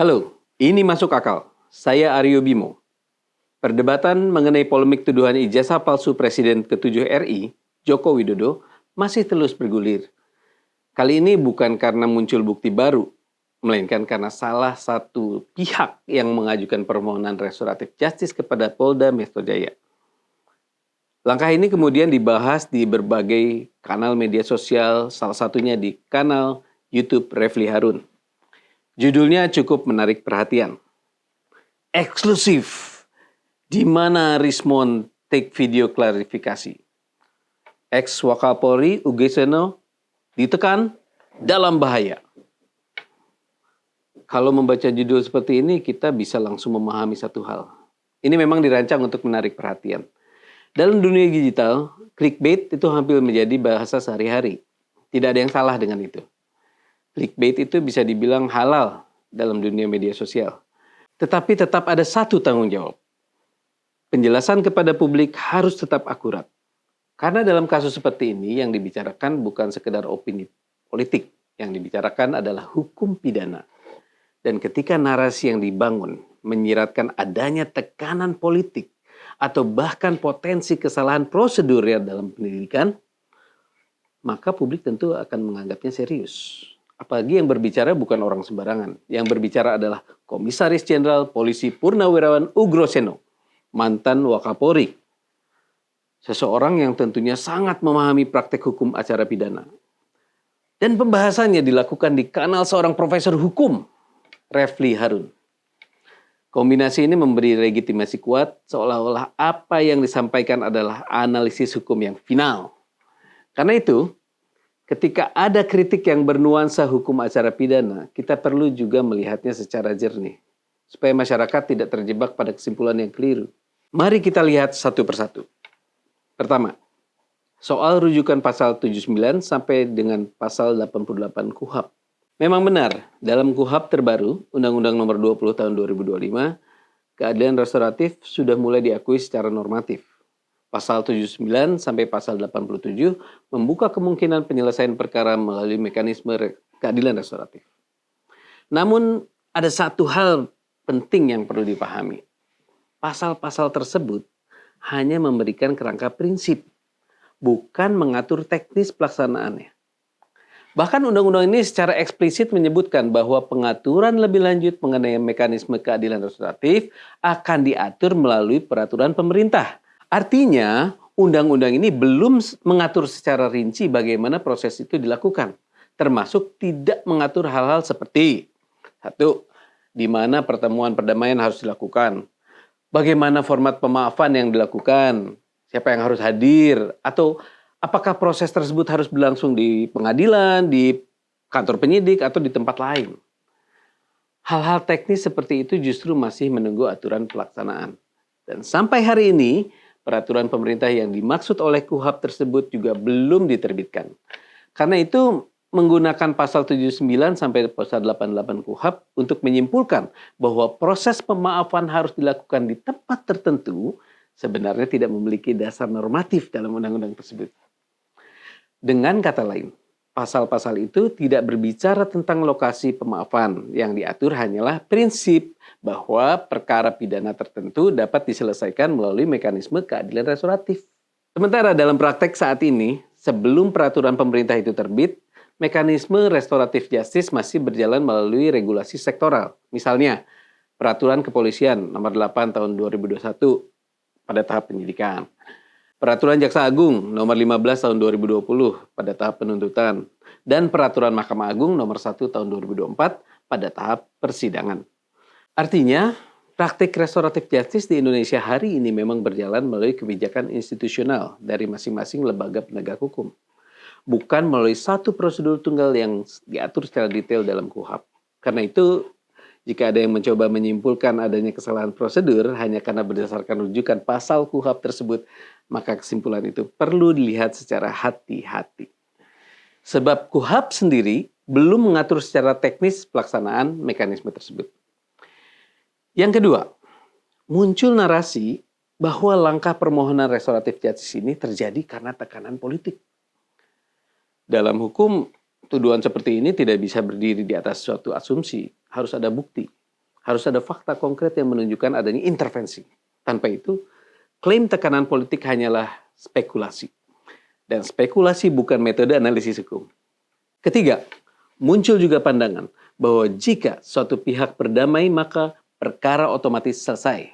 Halo, ini masuk akal. Saya Aryo Bimo. Perdebatan mengenai polemik tuduhan ijazah palsu Presiden ke-7 RI, Joko Widodo, masih terus bergulir. Kali ini bukan karena muncul bukti baru, melainkan karena salah satu pihak yang mengajukan permohonan restoratif justice kepada Polda Metro Jaya. Langkah ini kemudian dibahas di berbagai kanal media sosial, salah satunya di kanal YouTube Refli Harun. Judulnya cukup menarik perhatian. Eksklusif, di mana Rismond take video klarifikasi. Ex-Wakapolri Ugeseno ditekan dalam bahaya. Kalau membaca judul seperti ini, kita bisa langsung memahami satu hal. Ini memang dirancang untuk menarik perhatian. Dalam dunia digital, clickbait itu hampir menjadi bahasa sehari-hari. Tidak ada yang salah dengan itu. Clickbait itu bisa dibilang halal dalam dunia media sosial. Tetapi tetap ada satu tanggung jawab. Penjelasan kepada publik harus tetap akurat. Karena dalam kasus seperti ini yang dibicarakan bukan sekedar opini politik. Yang dibicarakan adalah hukum pidana. Dan ketika narasi yang dibangun menyiratkan adanya tekanan politik atau bahkan potensi kesalahan prosedur dalam pendidikan, maka publik tentu akan menganggapnya serius. Apalagi yang berbicara bukan orang sembarangan. Yang berbicara adalah Komisaris Jenderal Polisi Purnawirawan Ugroseno, mantan Wakapolri. Seseorang yang tentunya sangat memahami praktek hukum acara pidana. Dan pembahasannya dilakukan di kanal seorang profesor hukum, Refli Harun. Kombinasi ini memberi legitimasi kuat seolah-olah apa yang disampaikan adalah analisis hukum yang final. Karena itu, ketika ada kritik yang bernuansa hukum acara pidana, kita perlu juga melihatnya secara jernih, supaya masyarakat tidak terjebak pada kesimpulan yang keliru. Mari kita lihat satu persatu. Pertama, soal rujukan pasal 79 sampai dengan pasal 88 KUHP. Memang benar, dalam KUHP terbaru, Undang-Undang Nomor 20 Tahun 2025, keadilan restoratif sudah mulai diakui secara normatif. Pasal 79 sampai pasal 87 membuka kemungkinan penyelesaian perkara melalui mekanisme keadilan restoratif. Namun ada satu hal penting yang perlu dipahami. Pasal-pasal tersebut hanya memberikan kerangka prinsip, bukan mengatur teknis pelaksanaannya. Bahkan undang-undang ini secara eksplisit menyebutkan bahwa pengaturan lebih lanjut mengenai mekanisme keadilan restoratif akan diatur melalui peraturan pemerintah. Artinya, undang-undang ini belum mengatur secara rinci bagaimana proses itu dilakukan, termasuk tidak mengatur hal-hal seperti: satu, di mana pertemuan perdamaian harus dilakukan, bagaimana format pemaafan yang dilakukan, siapa yang harus hadir, atau apakah proses tersebut harus berlangsung di pengadilan, di kantor penyidik, atau di tempat lain. Hal-hal teknis seperti itu justru masih menunggu aturan pelaksanaan. Dan sampai hari ini, peraturan pemerintah yang dimaksud oleh KUHP tersebut juga belum diterbitkan. Karena itu, menggunakan pasal 79 sampai pasal 88 KUHP untuk menyimpulkan bahwa proses pemaafan harus dilakukan di tempat tertentu sebenarnya tidak memiliki dasar normatif dalam undang-undang tersebut. Dengan kata lain, pasal-pasal itu tidak berbicara tentang lokasi pemaafan. Yang diatur hanyalah prinsip bahwa perkara pidana tertentu dapat diselesaikan melalui mekanisme keadilan restoratif. Sementara dalam praktek saat ini, sebelum peraturan pemerintah itu terbit, mekanisme restoratif justice masih berjalan melalui regulasi sektoral. Misalnya, Peraturan Kepolisian Nomor 8 Tahun 2021 pada tahap penyidikan. Peraturan Jaksa Agung Nomor 15 Tahun 2020 pada tahap penuntutan. Dan Peraturan Mahkamah Agung Nomor 1 Tahun 2024 pada tahap persidangan. Artinya, praktik restoratif justice di Indonesia hari ini memang berjalan melalui kebijakan institusional dari masing-masing lembaga penegak hukum. Bukan melalui satu prosedur tunggal yang diatur secara detail dalam KUHP. Karena itu, jika ada yang mencoba menyimpulkan adanya kesalahan prosedur hanya karena berdasarkan rujukan pasal KUHP tersebut, maka kesimpulan itu perlu dilihat secara hati-hati. Sebab KUHP sendiri belum mengatur secara teknis pelaksanaan mekanisme tersebut. Yang kedua, muncul narasi bahwa langkah permohonan restoratif justice ini terjadi karena tekanan politik. Dalam hukum, tuduhan seperti ini tidak bisa berdiri di atas suatu asumsi, harus ada bukti. Harus ada fakta konkret yang menunjukkan adanya intervensi. Tanpa itu, klaim tekanan politik hanyalah spekulasi. Dan spekulasi bukan metode analisis hukum. Ketiga, muncul juga pandangan bahwa jika suatu pihak berdamai maka perkara otomatis selesai.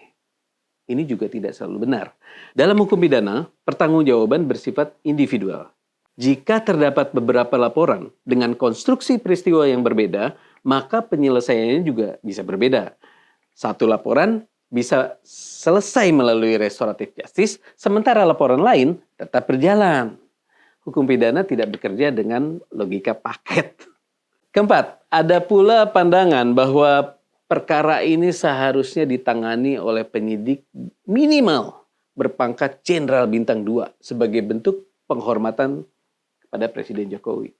Ini juga tidak selalu benar. Dalam hukum pidana, pertanggungjawaban bersifat individual. Jika terdapat beberapa laporan dengan konstruksi peristiwa yang berbeda, maka penyelesaiannya juga bisa berbeda. Satu laporan bisa selesai melalui restoratif justice, sementara laporan lain tetap berjalan. Hukum pidana tidak bekerja dengan logika paket. Keempat, ada pula pandangan bahwa perkara ini seharusnya ditangani oleh penyidik minimal berpangkat Jenderal Bintang 2 sebagai bentuk penghormatan kepada Presiden Jokowi.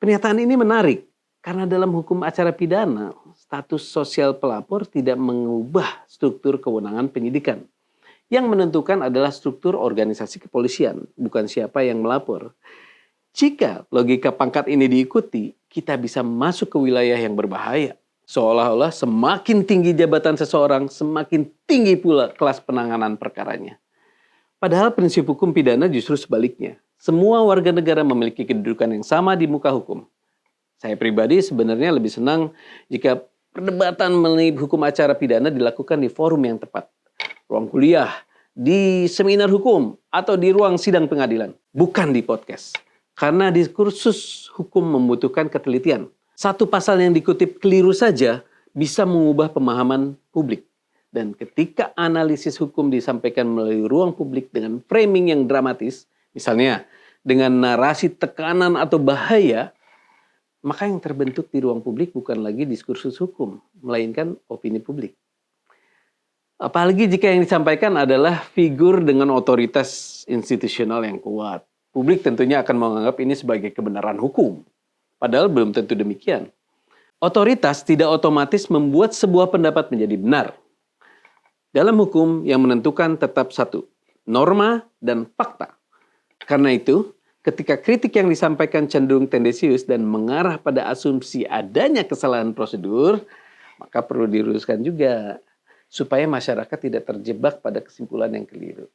Pernyataan ini menarik karena dalam hukum acara pidana, status sosial pelapor tidak mengubah struktur kewenangan penyidikan. Yang menentukan adalah struktur organisasi kepolisian, bukan siapa yang melapor. Jika logika pangkat ini diikuti, kita bisa masuk ke wilayah yang berbahaya. Seolah-olah semakin tinggi jabatan seseorang, semakin tinggi pula kelas penanganan perkaranya. Padahal prinsip hukum pidana justru sebaliknya. Semua warga negara memiliki kedudukan yang sama di muka hukum. Saya pribadi sebenarnya lebih senang jika perdebatan mengenai hukum acara pidana dilakukan di forum yang tepat. Ruang kuliah, di seminar hukum, atau di ruang sidang pengadilan. Bukan di podcast. Karena diskursus hukum membutuhkan ketelitian. Satu pasal yang dikutip keliru saja bisa mengubah pemahaman publik. Dan ketika analisis hukum disampaikan melalui ruang publik dengan framing yang dramatis, misalnya dengan narasi tekanan atau bahaya, maka yang terbentuk di ruang publik bukan lagi diskursus hukum, melainkan opini publik. Apalagi jika yang disampaikan adalah figur dengan otoritas institusional yang kuat. Publik tentunya akan menganggap ini sebagai kebenaran hukum. Padahal belum tentu demikian. Otoritas tidak otomatis membuat sebuah pendapat menjadi benar. Dalam hukum yang menentukan tetap satu, norma dan fakta. Karena itu, ketika kritik yang disampaikan cenderung tendensius dan mengarah pada asumsi adanya kesalahan prosedur, maka perlu diluruskan juga supaya masyarakat tidak terjebak pada kesimpulan yang keliru.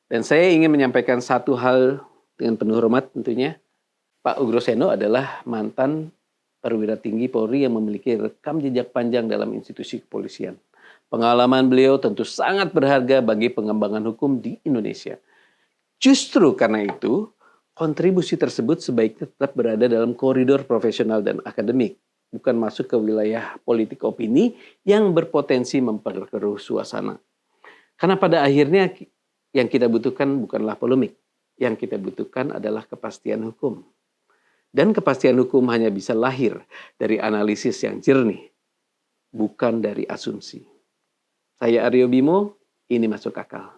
Dan saya ingin menyampaikan satu hal dengan penuh hormat tentunya. Pak Ugro Seno adalah mantan perwira tinggi Polri yang memiliki rekam jejak panjang dalam institusi kepolisian. Pengalaman beliau tentu sangat berharga bagi pengembangan hukum di Indonesia. Justru karena itu, kontribusi tersebut sebaiknya tetap berada dalam koridor profesional dan akademik, bukan masuk ke wilayah politik opini yang berpotensi memperkeruh suasana. Karena pada akhirnya yang kita butuhkan bukanlah polemik, yang kita butuhkan adalah kepastian hukum. Dan kepastian hukum hanya bisa lahir dari analisis yang jernih, bukan dari asumsi. Saya Aryo Bimo, ini Masuk Akal.